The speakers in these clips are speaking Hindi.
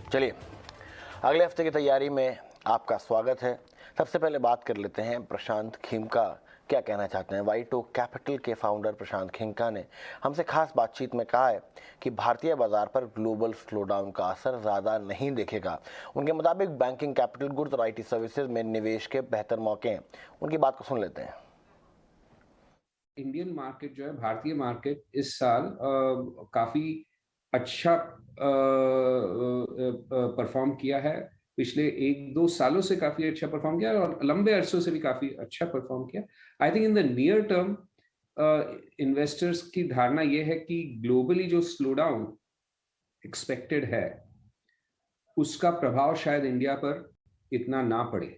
चलिए, अगले हफ्ते की तैयारी में आपका स्वागत है। सबसे पहले बात कर लेते हैं प्रशांत खेमका क्या कहना चाहते हैं। वाइटो कैपिटल के फाउंडर प्रशांत खेमका ने हमसे खास बातचीत में कहा है कि भारतीय बाजार पर ग्लोबल स्लोडाउन का असर ज़्यादा नहीं दिखेगा। उनके मुताबिक बैंकिंग, कैपिटल गुड्स और IT सर्विसेज में निवेश के बेहतर मौके हैं। उनकी बात को सुन लेते हैं। इंडियन मार्केट जो है, भारतीय मार्केट इस साल काफी अच्छा परफॉर्म किया है। पिछले 1-2 सालों से काफी अच्छा परफॉर्म किया और लंबे अरसों से भी काफी अच्छा परफॉर्म किया। I think in the near term investors की धारणा ये है कि ग्लोबली जो स्लोडाउन एक्सपेक्टेड है उसका प्रभाव शायद इंडिया पर इतना ना पड़े।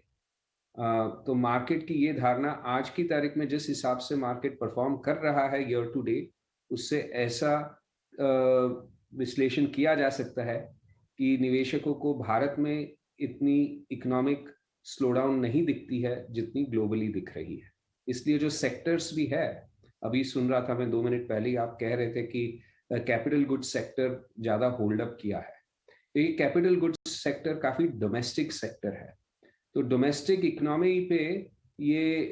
तो मार्केट की ये धारणा आज की तारीख में जिस हिसाब से मार्केट परफॉर्म कर रहा है ईयर टू डेट, उससे ऐसा विश्लेषण किया जा सकता है कि निवेशकों को भारत में इतनी इकोनॉमिक स्लोडाउन नहीं दिखती है जितनी ग्लोबली दिख रही है। इसलिए जो सेक्टर्स भी है, अभी सुन रहा था मैं 2 मिनट पहले ही, आप कह रहे थे कि कैपिटल गुड्स सेक्टर ज़्यादा होल्ड अप किया है। तो ये कैपिटल गुड्स सेक्टर काफ़ी डोमेस्टिक सेक्टर है। तो डोमेस्टिक इकोनॉमी पे ये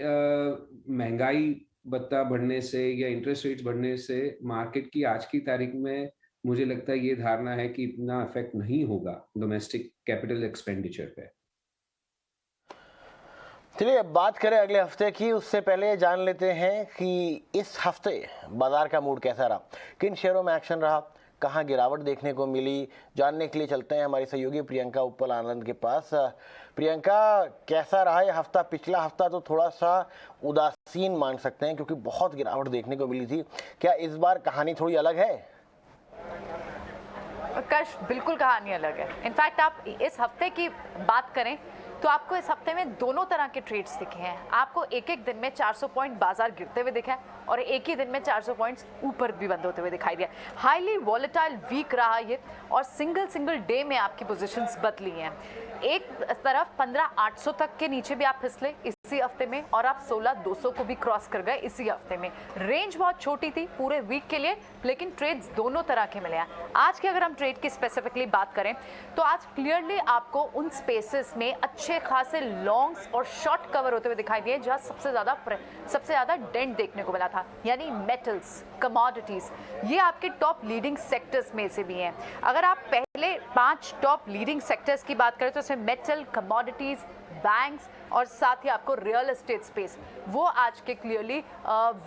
महंगाई भत्ता बढ़ने से या इंटरेस्ट रेट्स बढ़ने से मार्केट की आज की तारीख में मुझे लगता है ये धारणा है कि इतना इफेक्ट नहीं होगा डोमेस्टिक कैपिटल एक्सपेंडिचर पे। चलिए, अब बात करें अगले हफ्ते की, उससे पहले जान लेते हैं कि इस हफ्ते बाजार का मूड कैसा रहा, किन शेयरों में एक्शन रहा, कहाँ गिरावट देखने को मिली। जानने के लिए चलते हैं हमारी सहयोगी प्रियंका उप्पल आनंद के पास। प्रियंका, कैसा रहा ये हफ्ता? पिछला हफ्ता तो थोड़ा सा उदासीन मान सकते हैं क्योंकि बहुत गिरावट देखने को मिली थी। क्या इस बार कहानी थोड़ी अलग है? कश, बिल्कुल कहानी अलग है। इनफैक्ट आप इस हफ्ते की बात करें तो आपको इस हफ्ते में दोनों तरह के ट्रेड्स दिखे हैं। आपको एक एक दिन में 400 पॉइंट बाजार गिरते हुए दिखा है और एक ही दिन में 400 पॉइंट्स ऊपर भी बंद होते हुए दिखाई दिया। हाईली वॉलेटाइल वीक रहा ये और सिंगल डे में आपकी पोजीशंस बदली हैं। एक तरफ 15,800 तक के नीचे भी आप फिसले इसी हफ्ते में और आप 16,200 को भी क्रॉस कर गए इसी हफ्ते में। रेंज बहुत छोटी थी पूरे वीक के लिए, लेकिन ट्रेड्स दोनों तरह के मिले हैं। आज की अगर हम ट्रेड की स्पेसिफिकली बात करें तो आज क्लियरली आपको उन स्पेसेस में अच्छे खासे लॉन्ग्स और शॉर्ट कवर होते हुए दिखाई दिए जहां सबसे ज्यादा डेंट देखने को मिला था, यानी मेटल्स, कमोडिटीज। ये आपके टॉप लीडिंग सेक्टर्स में से भी हैं। अगर आप पहले 5 टॉप लीडिंग सेक्टर्स की बात करें तो इसमें मेटल, कमोडिटीज, बैंक्स और साथ ही आपको रियल एस्टेट स्पेस, वो आज के क्लियरली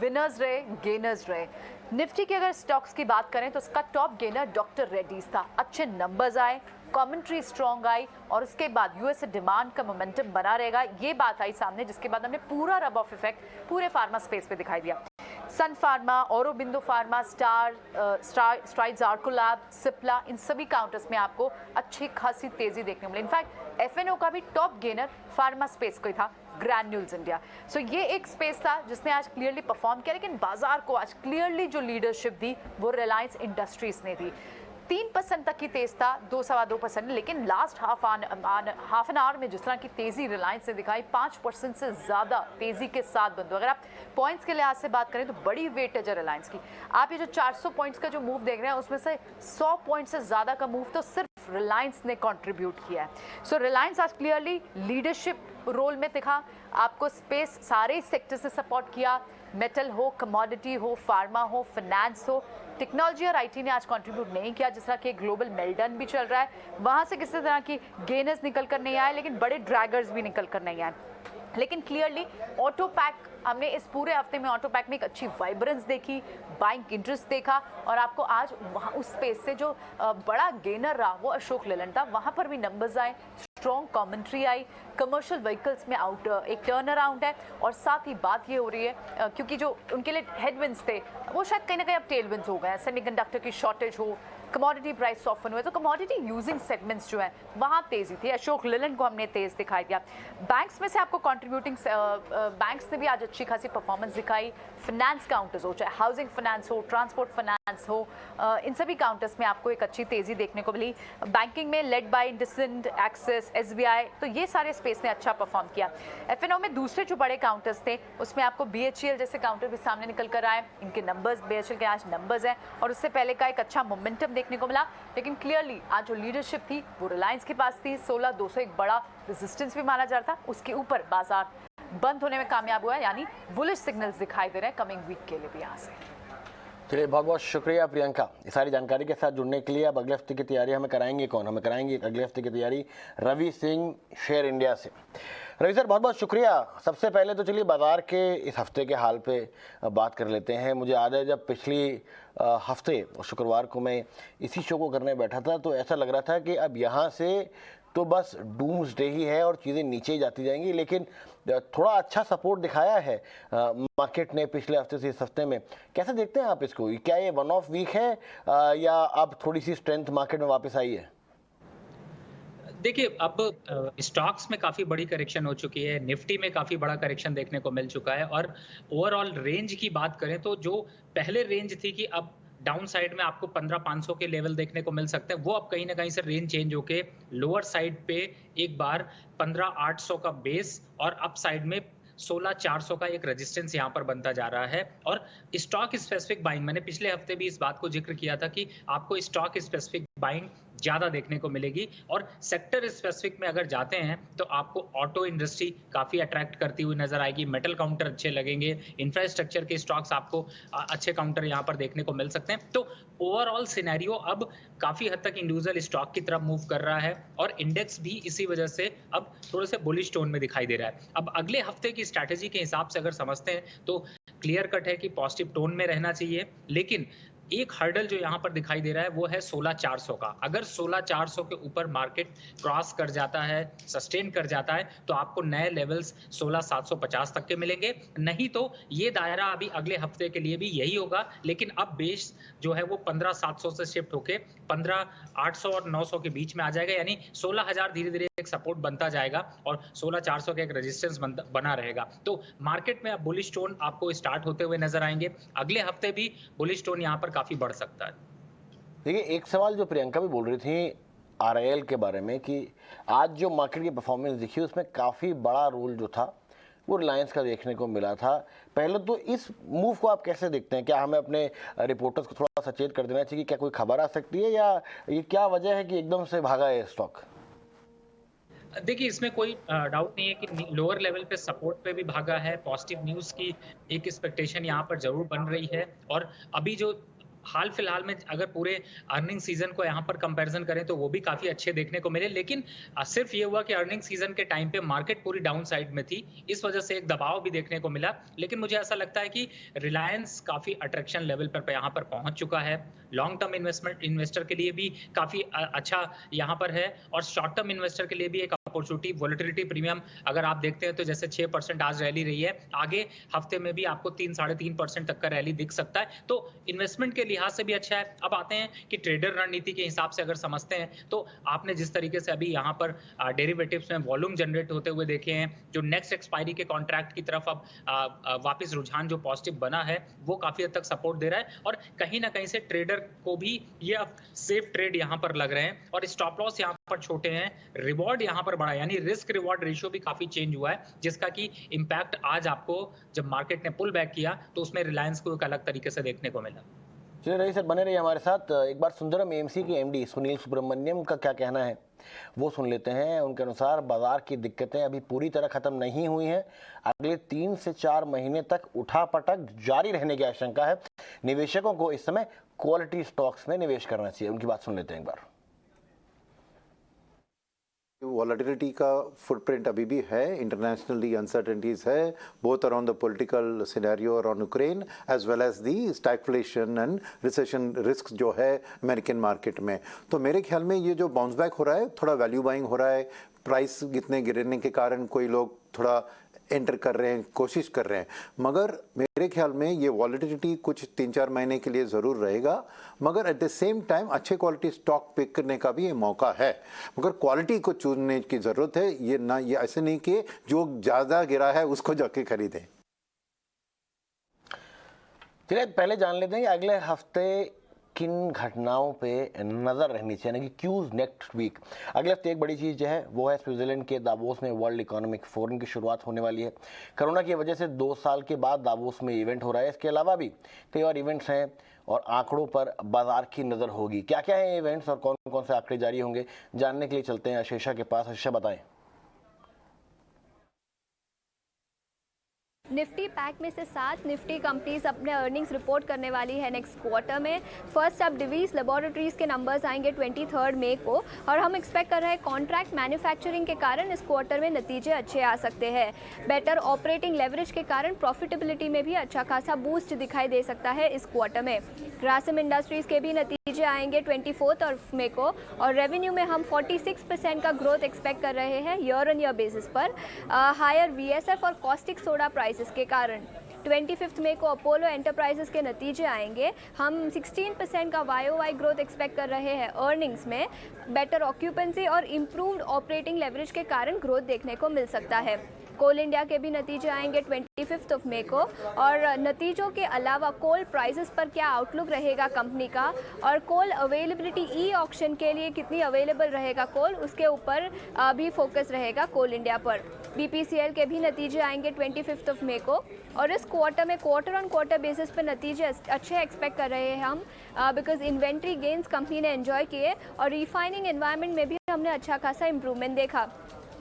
विनर्स रहे, गेनर्स रहे। निफ्टी की अगर स्टॉक्स की बात करें तो उसका टॉप गेनर डॉक्टर रेड्डीज था। अच्छे नंबर्स आए, कमेंट्री स्ट्रॉन्ग आई और उसके बाद यूएस से डिमांड का मोमेंटम बना रहेगा, ये बात आई सामने, जिसके बाद हमने पूरा रब ऑफ इफेक्ट पूरे फार्मा स्पेस पे दिखाई दिया। Sun pharma, Aurobindo pharma, Strides, Arcolab, Cipla, इन सभी काउंटर्स में आपको अच्छी खासी तेजी देखने को मिली। इनफैक्ट एफएनओ का भी टॉप गेनर फार्मा स्पेस को ही था, ग्रैन्यूल्स इंडिया। सो ये एक स्पेस था जिसने आज क्लियरली परफॉर्म किया, लेकिन बाजार को आज क्लियरली जो लीडरशिप दी वो रिलायंस इंडस्ट्रीज ने दी। 3% तक की तेज था, 2-2.25%, लेकिन लास्ट हाफ एन आवर में जिस तरह की तेजी रिलायंस ने दिखाई, 5% से ज़्यादा तेजी के साथ बंद। अगर आप पॉइंट्स के लिहाज से बात करें तो बड़ी वेटेज है रिलायंस की। आप ये जो 400 पॉइंट्स का जो मूव देख रहे हैं उसमें से 100 पॉइंट से ज़्यादा का मूव तो सिर्फ रिलायंस ने कंट्रीब्यूट किया है। सो रिलायंस आज क्लियरली लीडरशिप रोल में दिखा, आपको स्पेस सारे सेक्टर से सपोर्ट किया, मेटल हो, कमोडिटी हो, फार्मा हो, फाइनेंस हो। टेक्नोलॉजी और आईटी ने आज कंट्रीब्यूट नहीं किया, जिस तरह के ग्लोबल मेल्टन भी चल रहा है, वहां से किसी तरह की गेनर्स निकल कर नहीं आए, लेकिन बड़े ड्रैगर्स भी निकल कर नहीं आए। लेकिन क्लियरली ऑटो पैक, हमने इस पूरे हफ्ते में ऑटो पैक में एक अच्छी वाइब्रेंस देखी, बाइंग इंटरेस्ट देखा और आपको आज वहाँ उस स्पेस से जो बड़ा गेनर रहा वो अशोक लेलैंड था, वहाँ पर भी नंबर्स आए, स्ट्रॉन्ग कमेंट्री आई। कमर्शियल व्हीकल्स में एक टर्न अराउंड है और साथ ही बात ये हो रही है क्योंकि जो उनके लिए हेडविंड्स थे वो शायद कहीं ना कहीं अब टेलविंड्स हो गए हैं। सेमीकंडक्टर की शॉर्टेज हो, कमोडिटी प्राइस सॉफ्टन हुए, तो कमोडिटी यूजिंग सेगमेंट्स जो है वहाँ तेजी थी। अशोक लेलैंड को हमने तेज दिखाई दिया। बैंक्स में से आपको कंट्रीब्यूटिंग बैंक्स ने भी आज अच्छी खासी परफॉर्मेंस दिखाई। फाइनेंस काउंटर्स हो, चाहे हाउसिंग फाइनेंस हो, ट्रांसपोर्ट फाइनेंस हो, इन सभी काउंटर्स में आपको एक अच्छी तेजी देखने को मिली। बैंकिंग में led by IndusInd, axis, axis, SBI, तो ये सारे स्पेस ने अच्छा परफॉर्म किया। F&O में दूसरे जो बड़े काउंटर्स थे उसमें आपको BHEL जैसे काउंटर भी सामने निकल कर आए। इनके नंबर्स, BHEL के आज नंबर्स हैं और उससे पहले का एक अच्छा मोमेंटम देखने को मिला, लेकिन क्लियरली आज जो लीडरशिप थी वो रिलायंस के पास थी। 16,200 एक बड़ा रेजिस्टेंस भी माना जा रहा था, उसके ऊपर बाजार बंद होने में कामयाब हुआ, यानी बुलिश सिग्नल्स दिखाई दे रहे हैं कमिंग वीक के लिए भी यहाँ से। चलिए, बहुत बहुत शुक्रिया प्रियंका ये सारी जानकारी के साथ जुड़ने के लिए। अब अगले हफ्ते की तैयारी हमें कराएंगे कौन? हमें कराएंगे अगले हफ्ते की तैयारी रवि सिंह, शेयर इंडिया से। रवि सर, बहुत बहुत शुक्रिया। सबसे पहले तो चलिए बाजार के इस हफ्ते के हाल पे बात कर लेते हैं। मुझे याद है जब पिछली हफ्ते शुक्रवार को मैं इसी शो को करने बैठा था तो ऐसा लग रहा था कि अब यहाँ से तो बस डूम्सडे ही है और चीज़ें नीचे ही जाती जाएंगी, लेकिन थोड़ा अच्छा सपोर्ट दिखाया है मार्केट ने पिछले हफ्ते से इस हफ्ते में। कैसे देखते हैं आप इसको? क्या ये वन ऑफ वीक है या अब थोड़ी सी स्ट्रेंथ मार्केट में वापस आई है? देखिए, अब स्टॉक्स में काफ़ी बड़ी करेक्शन हो चुकी है, निफ्टी में काफ़ी बड़ा करेक्शन देखने को मिल चुका है और ओवरऑल रेंज की बात करें तो जो पहले रेंज थी कि अब डाउन साइड में आपको 15,500 के लेवल देखने को मिल सकते हैं, वो अब कहीं ना कहीं से रेंज चेंज होके लोअर साइड पे एक बार 15,800 का बेस और अप साइड में 16,400 का एक रेजिस्टेंस यहाँ पर बनता जा रहा है। और स्टॉक स्पेसिफिक बाइंग, मैंने पिछले हफ्ते भी इस बात को जिक्र किया था कि आपको स्टॉक स्पेसिफिक बाइंग ज़्यादा देखने को मिलेगी और सेक्टर स्पेसिफिक में अगर जाते हैं तो आपको ऑटो इंडस्ट्री काफ़ी अट्रैक्ट करती हुई नजर आएगी, मेटल काउंटर अच्छे लगेंगे, इंफ्रास्ट्रक्चर के स्टॉक्स आपको अच्छे काउंटर यहाँ पर देखने को मिल सकते हैं। तो ओवरऑल सिनेरियो अब काफ़ी हद तक इंडिविजुअल स्टॉक की तरफ मूव कर रहा है और इंडेक्स भी इसी वजह से अब थोड़े से बुलिश टोन में दिखाई दे रहा है। अब अगले हफ्ते की स्ट्रैटेजी के हिसाब से अगर समझते हैं तो क्लियर कट है कि पॉजिटिव टोन में रहना चाहिए, लेकिन एक हर्डल जो यहाँ पर दिखाई दे रहा है वो है 16,400 का। अगर 16,400 के ऊपर मार्केट क्रॉस कर जाता है, सस्टेन कर जाता है, तो आपको नए लेवल्स 16,750 तक के मिलेंगे। नहीं तो ये दायरा अभी अगले हफ्ते के लिए भी यही होगा, लेकिन अब बेस जो है वो 15,700 से शिफ्ट होके 15,800 और 900 के बीच में आ जाएगा, यानी 16,000 धीरे धीरे एक सपोर्ट बनता जाएगा और 16,400 का एक रेजिस्टेंस बना रहेगा। तो मार्केट में अब बुलिश टोन आपको स्टार्ट होते हुए नजर आएंगे। अगले हफ्ते भी बुलिश टोन यहाँ पर काफी बढ़ सकता है। देखिए, एक सवाल जो प्रियंका भी बोल रही थी RIL के बारे में कि आज जो मार्केट की परफॉर्मेंस दिखी उसमें काफ़ी बड़ा रोल जो था वो रिलायंस का देखने को मिला था। पहले तो इस मूव को आप कैसे देखते हैं? क्या हमें अपने रिपोर्टर्स को थोड़ा सचेत कर देना चाहिए? क्या कोई खबर आ सकती है या ये क्या वजह है कि एकदम से भागा है स्टॉक? देखिए, इसमें कोई डाउट नहीं है कि लोअर लेवल पे सपोर्ट पे भी भागा है। पॉजिटिव न्यूज़ की एक एक्सपेक्टेशन यहाँ पर जरूर बन रही है और अभी जो हाल फिलहाल में अगर पूरे अर्निंग सीजन को यहाँ पर कंपैरिजन करें तो वो भी काफी अच्छे देखने को मिले, लेकिन सिर्फ ये हुआ कि अर्निंग सीजन के टाइम पे मार्केट पूरी डाउन साइड में थी, इस वजह से एक दबाव भी देखने को मिला। लेकिन मुझे ऐसा लगता है कि रिलायंस काफी अट्रैक्शन लेवल पर यहाँ पर पहुंच चुका है। लॉन्ग टर्म इन्वेस्टर के लिए भी काफी अच्छा यहाँ पर है और शॉर्ट टर्म इन्वेस्टर के लिए भी एक अपॉर्चुनिटी। वोलेटिलिटी प्रीमियम अगर आप देखते हैं तो जैसे 6% आज रैली रही है, आगे हफ्ते में भी आपको 3-3.5% तक का रैली दिख सकता है, तो इन्वेस्टमेंट के लिहाज से भी अच्छा है। अब आते हैं कि ट्रेडर रणनीति के हिसाब से अगर समझते हैं तो आपने जिस तरीके से अभी यहाँ पर डेरिवेटिव्स में वॉल्यूम जनरेट होते हुए देखे हैं, जो नेक्स्ट एक्सपायरी के कॉन्ट्रैक्ट की तरफ अब वापस रुझान जो पॉजिटिव बना है वो काफी हद तक सपोर्ट दे रहा है और कहीं ना कहीं से ट्रेडर को भी ये अब सेफ ट्रेड यहाँ पर लग रहे हैं और स्टॉप लॉस यहाँ पर छोटे हैं, रिवॉर्ड यहाँ पर बड़ा, यानी रिस्क रिवॉर्ड रेशियो भी काफी चेंज हुआ है, जिसका कि इंपैक्ट आज आपको जब मार्केट ने पुल बैक किया तो उसमें रिलायंस को एक अलग तरीके से देखने को मिला। चलिए रही सर, बने रहिए हमारे साथ। एक बार सुंदरम AMC के MD सुनील सुब्रमण्यम का क्या कहना है वो सुन लेते हैं। उनके अनुसार बाजार की दिक्कतें अभी पूरी तरह खत्म नहीं हुई हैं, अगले 3 से 4 महीने तक उठापटक जारी रहने की आशंका है। निवेशकों को इस समय क्वालिटी स्टॉक्स में निवेश करना चाहिए। उनकी बात सुन लेते हैं एक बार। वॉलेटिलिटी का फुटप्रिंट अभी भी है, इंटरनेशनली अनसर्टेनिटीज है, both around the political scenario around Ukraine as well as the stagflation and recession risk जो है अमेरिकन मार्केट में। तो मेरे ख्याल में ये जो बाउंस बैक हो रहा है, थोड़ा वैल्यू बाइंग हो रहा है, प्राइस इतने गिरने के कारण कोई लोग थोड़ा एंटर कर रहे हैं, कोशिश कर रहे हैं, मगर मेरे ख्याल में ये वॉलेटिलिटी कुछ 3-4 महीने के लिए ज़रूर रहेगा, मगर एट द सेम टाइम अच्छे क्वालिटी स्टॉक पिक करने का भी ये मौका है, मगर क्वालिटी को चुनने की ज़रूरत है। ये ऐसे नहीं कि जो ज़्यादा गिरा है उसको जाके खरीदें। चलिए पहले जान लेते हैं कि अगले हफ्ते किन घटनाओं पे नज़र रहनी चाहिए, यानी कि क्यूज नेक्स्ट वीक? अगले हफ्ते एक बड़ी चीज़ जो है वो है स्विट्जरलैंड के दावोस में वर्ल्ड इकोनॉमिक फोरम की शुरुआत होने वाली है। कोरोना की वजह से 2 साल के बाद दावोस में इवेंट हो रहा है। इसके अलावा भी कई और इवेंट्स हैं और आंकड़ों पर बाजार की नज़र होगी। क्या क्या है इवेंट्स और कौन कौन से आंकड़े जारी होंगे, जानने के लिए चलते हैं आशीषा के पास। आशीषा बताएं। निफ्टी पैक में से 7 निफ्टी कंपनीज अपने अर्निंग्स रिपोर्ट करने वाली है नेक्स्ट क्वार्टर में। फर्स्ट अब डिवीज लेबोरेटरीज के नंबर्स आएंगे 23 मई को और हम एक्सपेक्ट कर रहे हैं कॉन्ट्रैक्ट मैन्युफैक्चरिंग के कारण इस क्वार्टर में नतीजे अच्छे आ सकते हैं। बेटर ऑपरेटिंग लेवरेज के कारण प्रॉफिटेबिलिटी में भी अच्छा खासा बूस्ट दिखाई दे सकता है इस क्वार्टर में। ग्रासिम इंडस्ट्रीज के भी नतीजे आएंगे 24 मई को और रेवेन्यू में हम 46% का ग्रोथ एक्सपेक्ट कर रहे हैं ईयर ऑन ईयर बेसिस पर। हायर वीएसएफ और कॉस्टिक सोडा प्राइसेस के कारण 25 मई को अपोलो एंटरप्राइजेस के नतीजे आएंगे। हम 16% का YOY ग्रोथ एक्सपेक्ट कर रहे हैं अर्निंग्स में। बेटर ऑक्यूपेंसी और इम्प्रूव्ड ऑपरेटिंग लेवरेज के कारण ग्रोथ देखने को मिल सकता है। कोल इंडिया के भी नतीजे आएंगे 25 मई को और नतीजों के अलावा कोल प्राइसेस पर क्या आउटलुक रहेगा कंपनी का और कोल अवेलेबिलिटी ई ऑक्शन के लिए कितनी अवेलेबल रहेगा कोल, उसके ऊपर भी फोकस रहेगा कोल इंडिया पर। BPCL के भी नतीजे आएंगे 25 मई को और इस क्वार्टर में क्वार्टर ऑन क्वार्टर बेसिस पे नतीजे अच्छे एक्सपेक्ट कर रहे हैं हम बिकॉज इन्वेंट्री गेन्स कंपनी ने एंजॉय किए और रिफाइनिंग एनवायरनमेंट में भी हमने अच्छा खासा इंप्रूवमेंट देखा।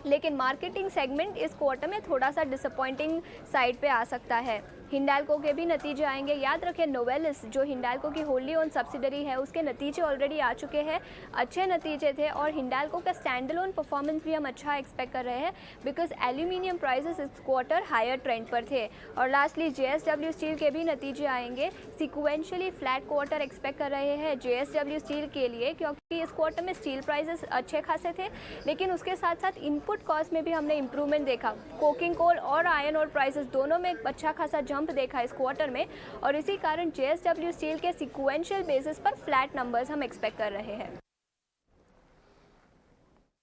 लेकिन मार्केटिंग सेगमेंट इस क्वार्टर में थोड़ा सा डिसअपॉइंटिंग साइड पे आ सकता है। हिंडाल्को के भी नतीजे आएंगे। याद रखें नोवेलिस जो हिंडाल्को की होल्डी ओन सब्सिडरी है उसके नतीजे ऑलरेडी आ चुके हैं, अच्छे नतीजे थे और हिंडाल्को का स्टैंडअलोन परफॉर्मेंस भी हम अच्छा एक्सपेक्ट कर रहे हैं बिकॉज एल्यूमिनियम प्राइसेस इस क्वार्टर हायर ट्रेंड पर थे। और लास्टली JSW स्टील के भी नतीजे आएंगे। सिक्वेंशियली फ्लैट क्वार्टर एक्सपेक्ट कर रहे हैं JSW स्टील के लिए क्योंकि इस क्वार्टर में स्टील प्राइसेस अच्छे खासे थे लेकिन उसके साथ साथ इनपुट कॉस्ट में भी हमने इंप्रूवमेंट देखा। कोकिंग कोल और आयरन और प्राइसेस दोनों में अच्छा खासा जंप देखा इस क्वार्टर में और इसी कारण JSW स्टील के सिक्वेंशियल बेसिस पर फ्लैट नंबर्स हम एक्सपेक्ट कर रहे हैं।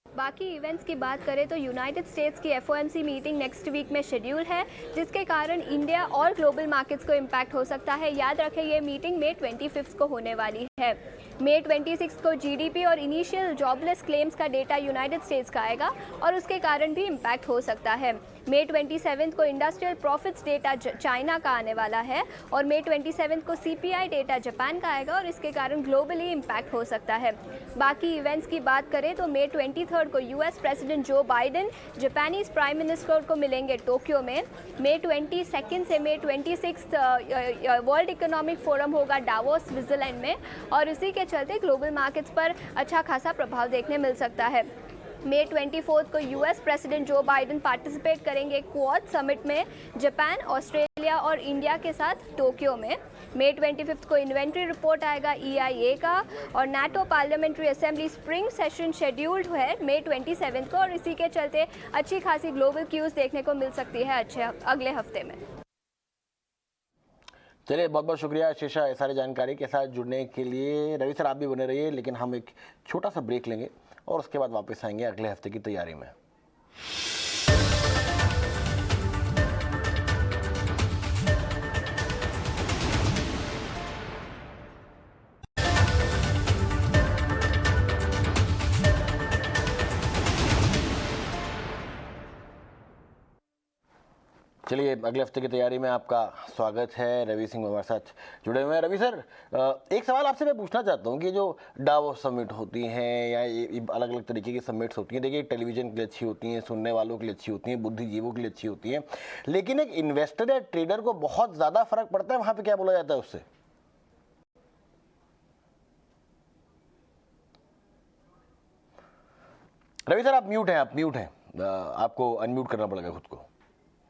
बाकी इवेंट्स की बात करें तो यूनाइटेड स्टेट्स की FOMC मीटिंग नेक्स्ट वीक में शेड्यूल है जिसके कारण इंडिया और ग्लोबल मार्केट्स को इम्पैक्ट हो सकता है। याद रखें ये मीटिंग मई 25 को होने वाली है। मई 26 को GDP और इनिशियल जॉबलेस क्लेम्स का डेटा यूनाइटेड स्टेट्स का आएगा और उसके कारण भी इम्पैक्ट हो सकता है। मई 27 को इंडस्ट्रियल प्रॉफिट्स डेटा चाइना का आने वाला है और मई 27 को CPI डेटा जापान का आएगा और इसके कारण ग्लोबली इम्पैक्ट हो सकता है। बाकी इवेंट्स की बात करें तो मई 23 को US president Joe Biden Japanese prime minister को मिलेंगे टोक्यो में। मई 22 से मई 26 वर्ल्ड इकोनॉमिक फोरम होगा डावोस स्विट्जरलैंड में और इसी के चलते ग्लोबल मार्केट्स पर अच्छा खासा प्रभाव देखने मिल सकता है। मई 24 को US president Joe Biden participate करेंगे क्वाड समिट में जापान, ऑस्ट्रेलिया और इंडिया के साथ टोक्यो में। मई 25 को इन्वेंट्री रिपोर्ट आएगा EIA का और NATO parliamentary assembly spring session scheduled है मई 27 को और इसी के चलते अच्छी खासी ग्लोबल क्यूज देखने को मिल सकती है अगले हफ्ते में। चलिए बहुत बहुत शुक्रिया आशीषा सारी जानकारी के साथ जुड़ने के लिए। रवि सर आप भी बने रहिए, लेकिन हम एक छोटा सा ब्रेक लेंगे और उसके बाद वापस आएंगे अगले हफ्ते की तैयारी में। चलिए अगले हफ्ते की तैयारी में आपका स्वागत है। रवि सिंह हमारे साथ जुड़े हुए हैं। रवि सर, एक सवाल आपसे मैं पूछना चाहता हूँ कि जो डावोस समिट होती हैं या ये अलग अलग तरीके की समिट्स होती हैं, देखिए टेलीविजन के लिए अच्छी होती हैं, सुनने वालों के लिए अच्छी होती हैं, बुद्धिजीवों के लिए अच्छी होती हैं, लेकिन एक इन्वेस्टर या ट्रेडर को बहुत ज़्यादा फर्क पड़ता है वहाँ पर, क्या बोला जाता है उससे? रवि सर आप म्यूट हैं, आपको अनम्यूट करना पड़ेगा खुद को।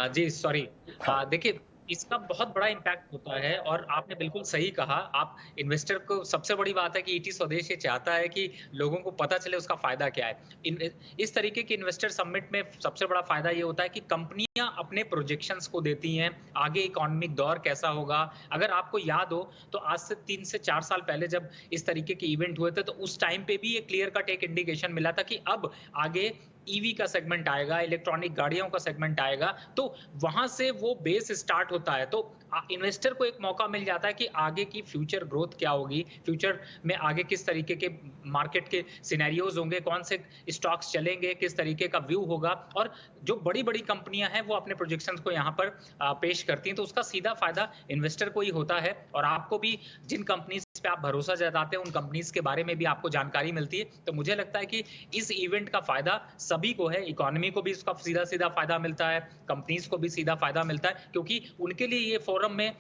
जी सॉरी। देखिए इसका बहुत बड़ा इम्पैक्ट होता है और आपने बिल्कुल सही कहा। आप इन्वेस्टर को सबसे बड़ी बात है कि ईटी स्वदेश ये चाहता है कि लोगों को पता चले उसका फायदा क्या है। इस तरीके के इन्वेस्टर समिट में सबसे बड़ा फायदा ये होता है कि कंपनियां अपने प्रोजेक्शंस को देती हैं, आगे इकोनॉमिक दौर कैसा होगा। अगर आपको याद हो तो आज से 3 से 4 साल पहले जब इस तरीके के इवेंट हुए थे तो उस टाइम पे भी ये क्लियर कट एक इंडिकेशन मिला था कि अब आगे ईवी का सेगमेंट आएगा, इलेक्ट्रॉनिक गाड़ियों का सेगमेंट आएगा, तो वहां से वो बेस स्टार्ट होता है। तो इन्वेस्टर को एक मौका मिल जाता है कि आगे की फ्यूचर ग्रोथ क्या होगी, फ्यूचर में आगे किस तरीके के मार्केट के सिनेरियोज होंगे, कौन से स्टॉक्स चलेंगे, किस तरीके का व्यू होगा। और जो बड़ी बड़ी कंपनियां हैं वो अपने प्रोजेक्शंस को यहाँ पर पेश करती हैं, तो उसका सीधा फायदा इन्वेस्टर को ही होता है। और आपको भी जिन कंपनीज पे आप भरोसा जताते हैं उन कंपनीज के बारे में भी आपको जानकारी मिलती है। तो मुझे लगता है कि इस इवेंट का फायदा सभी को है, इकोनॉमी को भी इसका सीधा सीधा फायदा मिलता है, कंपनीज को भी सीधा फायदा मिलता है, क्योंकि उनके लिए ये फोरम में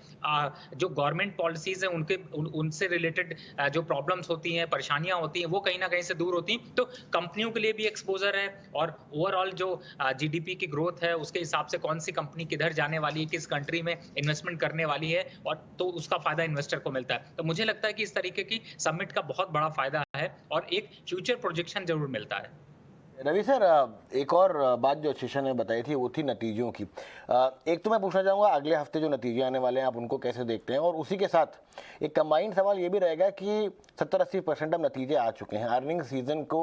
जो गवर्नमेंट पॉलिसीज हैं उनसे रिलेटेड जो प्रॉब्लम्स होती हैं, परेशानियां होती हैं, वो कहीं ना कहीं से दूर होती हैं। तो कंपनियों के लिए भी एक्सपोजर है और ओवरऑल जो जीडीपी की ग्रोथ है उसके हिसाब से कौन सी कंपनी किधर जाने वाली है, किस कंट्री में इन्वेस्टमेंट करने वाली है, और तो उसका फायदा इन्वेस्टर को मिलता है। तो मुझे लगता है कि इस तरीके की समिट का बहुत बड़ा फायदा है और एक फ्यूचर प्रोजेक्शन जरूर मिलता है। रवि सर, एक और बात जो शिक्षा ने बताई थी वो थी नतीजों की। एक तो मैं पूछना चाहूँगा अगले हफ्ते जो नतीजे आने वाले हैं आप उनको कैसे देखते हैं, और उसी के साथ एक कंबाइंड सवाल ये भी रहेगा कि 70-80% अब नतीजे आ चुके हैं, अर्निंग सीजन को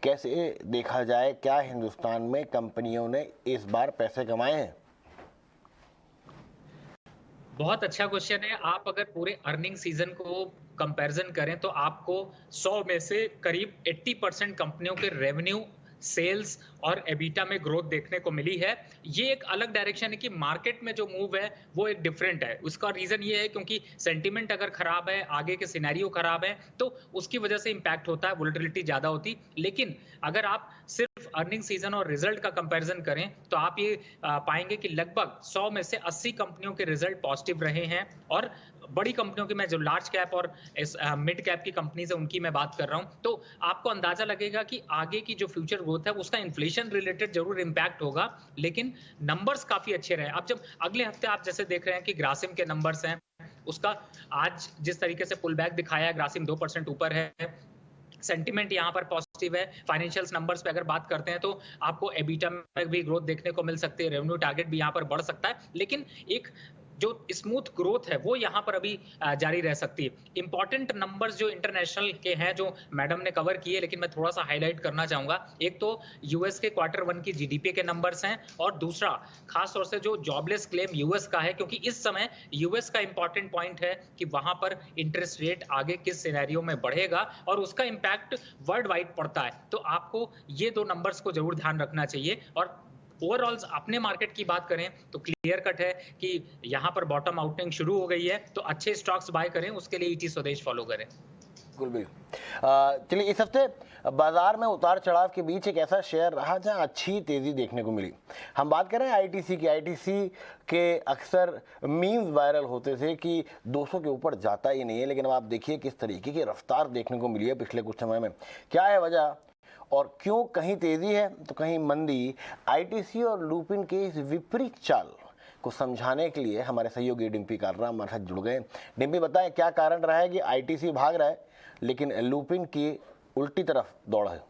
कैसे देखा जाए, क्या हिंदुस्तान में कंपनियों ने इस बार पैसे कमाए हैं? बहुत अच्छा क्वेश्चन है। आप अगर पूरे अर्निंग सीजन को कंपैरिजन करें तो आपको 100 में से करीब 80% कंपनियों के रेवेन्यू, सेल्स और एबिटा में ग्रोथ देखने को मिली है। ये एक अलग डायरेक्शन है कि मार्केट में जो मूव है वो एक डिफरेंट है। उसका रीजन ये है क्योंकि सेंटीमेंट अगर खराब है, आगे के सिनेरियो खराब है, तो उसकी वजह से इंपैक्ट होता है, वोलेटिलिटी ज्यादा होती। लेकिन अगर आप सिर्फ अर्निंग सीजन और रिजल्ट का कंपैरिजन करें तो आप ये पाएंगे कि लगभग 100 में से 80 कंपनियों के रिजल्ट पॉजिटिव रहे हैं। और बड़ी कंपनियों की, मैं जो लार्ज कैप और मिड कैप की कंपनीज है उनकी मैं बात कर रहा हूं, तो आपको अंदाजा लगेगा कि आगे की जो फ्यूचर ग्रोथ है उसका इन्फ्लेशन रिलेटेड जरूर इंपैक्ट होगा, लेकिन नंबर्स काफी अच्छे रहे। अब जब अगले हफ्ते आप जैसे देख रहे हैं कि ग्रासिम के नंबर्स हैं, उसका आज जिस तरीके से पुल बैक दिखाया है, ग्रासिम 2% ऊपर है, सेंटीमेंट यहाँ पर पॉजिटिव है। फाइनेंशियल्स नंबर्स पे अगर बात करते हैं तो आपको एबिटा में भी ग्रोथ देखने को मिल सकती है, रेवेन्यू टारगेट भी यहाँ पर बढ़ सकता है, लेकिन एक जो स्मूथ ग्रोथ है वो यहाँ पर अभी जारी रह सकती है। इंपॉर्टेंट नंबर्स जो इंटरनेशनल के हैं जो मैडम ने कवर किए, लेकिन मैं थोड़ा सा हाईलाइट करना चाहूंगा। एक तो यूएस के Q1 की जीडीपी के नंबर्स हैं, और दूसरा खास तौर से जो जॉबलेस क्लेम यूएस का है, क्योंकि इस समय यूएस का इंपॉर्टेंट पॉइंट है कि वहां पर इंटरेस्ट रेट आगे किस सिनेरियो में बढ़ेगा और उसका इंपैक्ट वर्ल्ड वाइड पड़ता है। तो आपको ये दो नंबर्स को जरूर ध्यान रखना चाहिए। और ओवरऑल अपने मार्केट की बात करें तो क्लियर कट है कि यहाँ पर बॉटम आउटिंग शुरू हो गई है, तो अच्छे स्टॉक्स बाय करें, उसके लिए ईटी स्वदेश फॉलो करें। बिल्कुल। चलिए, इस हफ्ते बाजार में उतार चढ़ाव के बीच एक ऐसा शेयर रहा जहां अच्छी तेजी देखने को मिली। हम बात करें आईटीसी की। आईटीसी के अक्सर मीम्स वायरल होते थे कि 200 के ऊपर जाता ही नहीं है, लेकिन अब आप देखिए किस तरीके की रफ्तार देखने को मिली है पिछले कुछ समय में। क्या है वजह और क्यों कहीं तेजी है तो कहीं मंदी? आईटीसी और लुपिन के इस विपरीत चाल को समझाने के लिए हमारे सहयोगी डिम्पी कालरा हमारे साथ जुड़ गए। डिम्पी, बताएं क्या कारण रहा है कि आईटीसी भाग रहा है लेकिन लुपिन की उल्टी तरफ दौड़ है?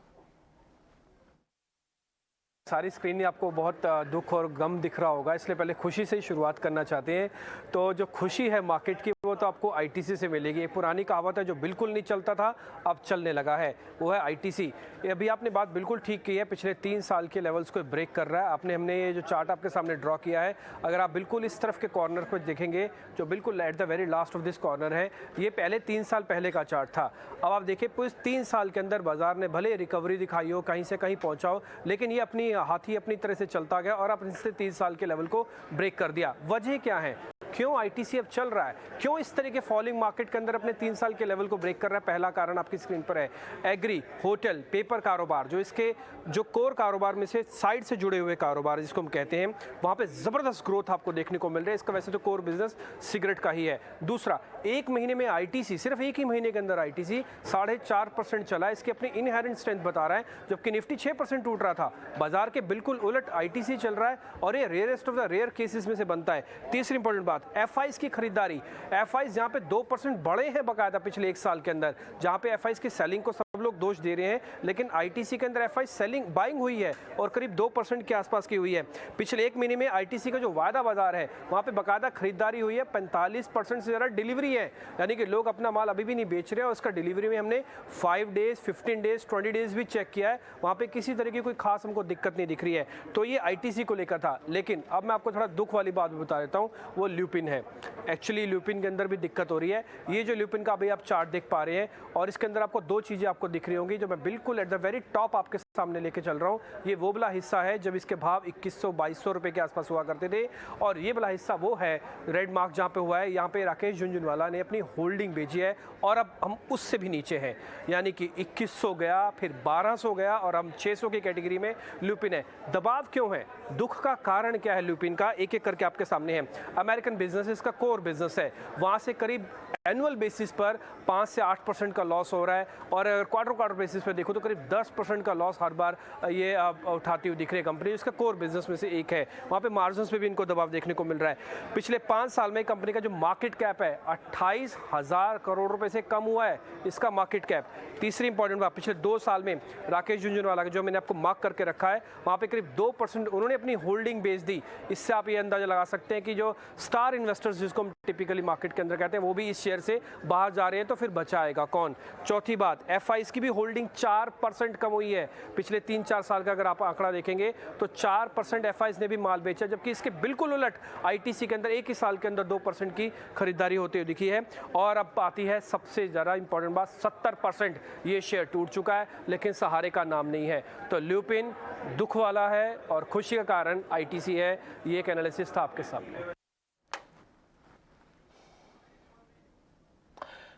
सारी स्क्रीन में आपको बहुत दुख और गम दिख रहा होगा, इसलिए पहले खुशी से ही शुरुआत करना चाहते हैं। तो जो खुशी है मार्केट की वो तो आपको आईटीसी से मिलेगी। एक पुरानी कहावत है, जो बिल्कुल नहीं चलता था अब चलने लगा है, वो है आईटीसी। अभी आपने बात बिल्कुल ठीक की है, पिछले 3 साल के लेवल्स को ब्रेक कर रहा है। हमने ये जो चार्ट आपके सामने ड्रॉ किया है, अगर आप बिल्कुल इस तरफ के कॉर्नर पर देखेंगे, जो बिल्कुल at the very last of this corner है, ये पहले 3 साल पहले का चार्ट था। अब आप देखिए पूरे 3 साल के अंदर बाजार ने भले रिकवरी दिखाई हो, कहीं से कहीं पहुंचा हो, लेकिन ये अपनी हाथी अपनी तरह से चलता गया और अब इससे 3 साल के लेवल को ब्रेक कर दिया। वजह क्या है, क्यों आईटीसी अब चल रहा है, क्यों इस तरह के फॉलिंग मार्केट के अंदर अपने 3 साल के लेवल को ब्रेक कर रहा है? पहला कारण आपकी स्क्रीन पर है, एग्री, होटल, पेपर कारोबार, जो इसके जो कोर कारोबार में से साइड से जुड़े हुए कारोबार जिसको हम कहते हैं, वहां पे जबरदस्त ग्रोथ आपको देखने को मिल रहा है। इसका वैसे तो कोर बिजनेस सिगरेट का ही है। दूसरा, 1 महीने में आईटीसी, सिर्फ 1 ही महीने के अंदर आईटीसी 4.5% चला, इसकी अपनी इनहेरेंट स्ट्रेंथ बता रहा है, जबकि निफ्टी 6% टूट रहा था। बाजार के बिल्कुल उलट आईटीसी चल रहा है और ये rarest of the rare cases में से बनता है। तीसरी इंपॉर्टेंट बात, एफआईज की खरीदारी। एफआईज जहां पे 2% बढ़े हैं बकायदा पिछले 1 साल के अंदर, जहां पे एफआईज की सेलिंग को लोग दोष दे रहे हैं, लेकिन आईटीसी के अंदर एफआई सेलिंग बाइंग हुई है और करीब 2% के आसपास की हुई है। पिछले एक महीने में आईटीसी का जो वायदा बाजार है वहाँ पे बाकायदा खरीदारी हुई है, 45% से ज़्यादा डिलीवरी है, यानी कि लोग अपना माल अभी भी नहीं बेच रहे हैं। और उसका डिलीवरी में हमने 5 डेज, 15 डेज, 20 डेज भी चेक किया है, वहाँ पे किसी तरह की कोई खास हमको दिक्कत नहीं दिख रही है। तो ये आईटीसी को लेकर था। लेकिन अब मैं आपको थोड़ा दुख वाली बात भी बता देता हूँ, वो ल्यूपिन है। एक्चुअली ल्यूपिन के अंदर भी दिक्कत हो रही है। ये जो ल्यूपिन का अभी आप चार्ट देख पा रहे हैं और इसके अंदर आपको दो चीज़ें आपको दिख रही होंगी जो मैं बिल्कुल एट द वेरी टॉप आपके सामने लेके चल रहा हूँ। ये वो वाला हिस्सा है जब इसके भाव 2100-2200 रुपए के आसपास हुआ करते थे, और ये वाला हिस्सा वो है रेड मार्क जहाँ पे हुआ है। यहाँ पे राकेश झुनझुनवाला ने अपनी होल्डिंग बेची है और अब हम उससे भी नीचे हैं, यानी कि 2100 गया, फिर 1200 गया और हम 600 की कैटेगरी में ल्यूपिन है। दबाव क्यों है, दुख का कारण क्या है ल्यूपिन का, एक एक करके आपके सामने है। अमेरिकन बिजनेस इसका कोर बिजनेस है, वहाँ से करीब एनुअल बेसिस पर 5 से 8% का लॉस हो रहा है, और क्वार्टर बेसिस पर देखो तो करीब 10% का लॉस हर बार ये उठाती हुई दिख रही है कंपनी। इसका कोर बिजनेस में से एक है, वहाँ पे मार्जिन्स पे भी इनको दबाव देखने को मिल रहा है। पिछले 5 साल में कंपनी का जो मार्केट कैप है 28,000 करोड़ रुपए से कम हुआ है इसका मार्केट कैप। तीसरी इंपॉर्टेंट बात, पिछले 2 साल में राकेश झुनझुनवाला का जो मैंने आपको मार्क करके रखा है, वहाँ पे करीब 2% उन्होंने अपनी होल्डिंग बेच दी। इससे आप ये अंदाजा लगा सकते हैं कि जो स्टार इन्वेस्टर्स जिसको हम टिपिकली मार्केट के अंदर कहते हैं वो भी इस शेयर से बाहर जा रहे हैं, तो फिर बचा आएगा कौन। चौथी बात, एफआईज की भी होल्डिंग 4% कम हुई है पिछले 3-4 साल का अगर आप आंकड़ा देखेंगे तो 4% एफआईज ने भी माल बेचा, जबकि इसके बिल्कुल उलट आईटीसी के अंदर एक ही साल के अंदर 2% की खरीदारी होती हुई दिखी है। और अब आती है सबसे ज़्यादा इंपॉर्टेंट बात, 70% ये शेयर टूट चुका है, लेकिन सहारे का नाम नहीं है। तो ल्यूपिन दुख वाला है और खुशी का कारण आईटीसी है। ये एक एनालिसिस था आपके सामने।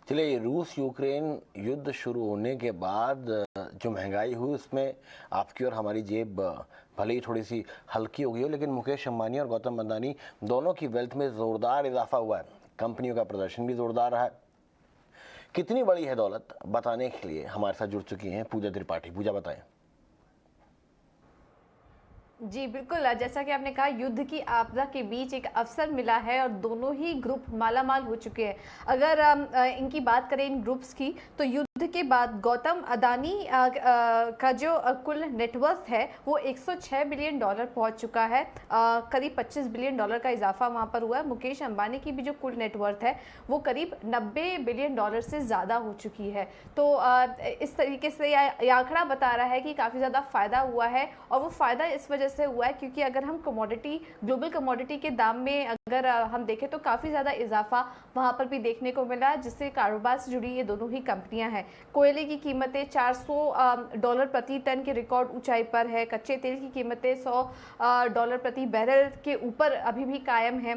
चलिए, रूस यूक्रेन युद्ध शुरू होने के बाद जो महंगाई हुई उसमें आपकी और हमारी जेब भले ही थोड़ी सी हल्की हो गई हो, लेकिन मुकेश अंबानी और गौतम अदानी दोनों की वेल्थ में ज़ोरदार इजाफा हुआ है। कंपनियों का प्रदर्शन भी ज़ोरदार रहा है। कितनी बड़ी है दौलत, बताने के लिए हमारे साथ जुड़ चुकी हैं पूजा त्रिपाठी। पूजा, बताएं। जी बिल्कुल, जैसा कि आपने कहा, युद्ध की आपदा के बीच एक अवसर मिला है और दोनों ही ग्रुप मालामाल हो चुके हैं। अगर इनकी बात करें इन ग्रुप्स की, तो युद्ध के बाद गौतम अदानी का जो कुल नेटवर्थ है वो 106 बिलियन डॉलर पहुंच चुका है। करीब 25 बिलियन डॉलर का इजाफा वहां पर हुआ है। मुकेश अंबानी की भी जो कुल नेटवर्थ है वो करीब 90 बिलियन डॉलर से ज़्यादा हो चुकी है। तो इस तरीके से यह आंकड़ा बता रहा है कि काफ़ी ज़्यादा फ़ायदा हुआ है, और वो फ़ायदा इस वजह से हुआ है क्योंकि अगर हम ग्लोबल कमोडिटी के दाम में अगर हम देखें तो काफ़ी ज़्यादा इजाफा वहाँ पर भी देखने को मिला, जिससे कारोबार से जुड़ी ये दोनों ही कंपनियां हैं। कोयले की कीमतें $400 प्रति टन के रिकॉर्ड ऊंचाई पर है। कच्चे तेल की कीमतें $100 प्रति बैरल के ऊपर अभी भी कायम है,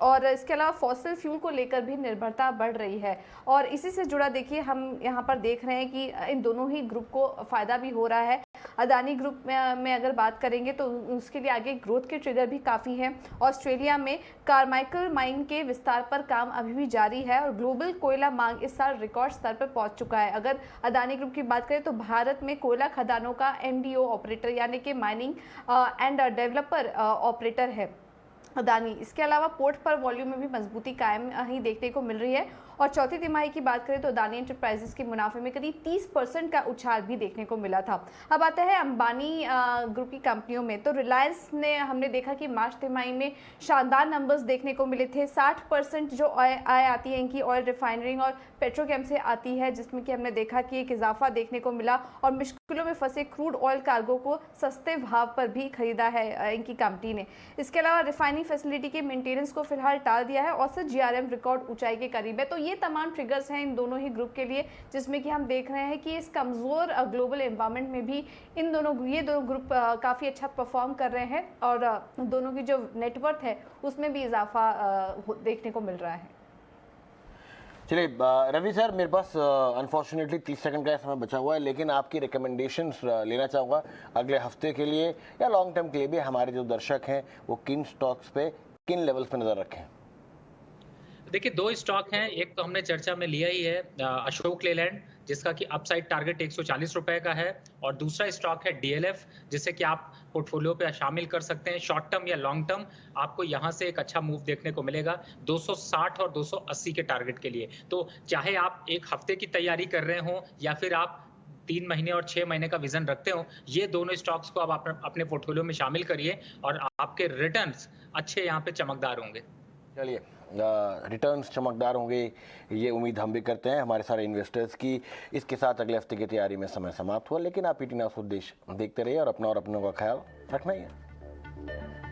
और इसके अलावा फॉसिल फ्यूल को लेकर भी निर्भरता बढ़ रही है। और इसी से जुड़ा देखिए हम यहाँ पर देख रहे हैं कि इन दोनों ही ग्रुप को फ़ायदा भी हो रहा है। अदानी ग्रुप में अगर बात करेंगे तो उसके लिए आगे ग्रोथ के ट्रिगर भी काफ़ी हैं। ऑस्ट्रेलिया में कारमाइकल माइन के विस्तार पर काम अभी भी जारी है और ग्लोबल कोयला मांग इस साल रिकॉर्ड स्तर पर पहुंच चुका है। अगर अदानी ग्रुप की बात करें तो भारत में कोयला खदानों का एमडीओ ऑपरेटर यानी कि माइनिंग एंड डेवलपर ऑपरेटर है अदानी। इसके अलावा पोर्ट पर वॉल्यूम में भी मजबूती कायम ही देखने को मिल रही है। और चौथी तिमाही की बात करें तो अदानी एंटरप्राइजेस के मुनाफे में करीब 30% का उछाल भी देखने को मिला था। अब आता है अंबानी ग्रुप की कंपनियों में, तो रिलायंस ने हमने देखा कि मार्च तिमाही में शानदार नंबर्स देखने को मिले थे। 60% जो आय आती है इनकी ऑयल रिफाइनरिंग और पेट्रोकेम से आती है, जिसमें कि हमने देखा कि एक इजाफा देखने को मिला और मुश्किलों में फंसे क्रूड ऑयल कार्गो को सस्ते भाव पर भी खरीदा है इनकी कंपनी ने। इसके अलावा रिफाइनिंग फैसिलिटी के मेंटेनेंस को फिलहाल टाल दिया है। औसत जीआरएम रिकॉर्ड ऊंचाई के करीब है। तो ये तमाम ट्रिगर्स हैं इन दोनों ही ग्रुप के लिए, जिसमें कि हम देख रहे हैं कि इस कमज़ोर ग्लोबल एनवायरनमेंट में भी ये दोनों ग्रुप काफ़ी अच्छा परफॉर्म कर रहे हैं और दोनों की जो नेटवर्थ है उसमें भी इजाफा देखने को मिल रहा है। चलिए रवि सर, मेरे पास अनफॉर्चुनेटली 30 सेकंड का समय बचा हुआ है, लेकिन आपकी रिकमेंडेशंस लेना चाहूँगा अगले हफ्ते के लिए या लॉन्ग टर्म के लिए भी। हमारे जो दर्शक हैं वो किन स्टॉक्स पे, किन लेवल्स पे नज़र रखें? देखिए, 2 स्टॉक हैं। एक तो हमने चर्चा में लिया ही है, अशोक लेलैंड, जिसका कि अपसाइड टारगेट 140 रुपए का है, और दूसरा स्टॉक है डीएलएफ, जिसे कि आप पोर्टफोलियो पे शामिल कर सकते हैं। शॉर्ट टर्म या लॉन्ग टर्म आपको यहाँ से एक अच्छा मूव देखने को मिलेगा 260 और 280 के टारगेट के लिए। तो चाहे आप एक हफ्ते की तैयारी कर रहे हो या फिर आप 3 महीने और 6 महीने का विजन रखते हो, ये दोनों स्टॉक्स को आप अपने पोर्टफोलियो में शामिल करिए और आपके रिटर्न्स अच्छे यहाँ पे चमकदार होंगे। चलिए, रिटर्न्स चमकदार होंगे ये उम्मीद हम भी करते हैं हमारे सारे इन्वेस्टर्स की। इसके साथ अगले हफ्ते की तैयारी में समय समाप्त हुआ, लेकिन आप ईटी न्यूज़ उद्देश्य देखते रहिए और अपना और अपनों का ख्याल रखना ही है।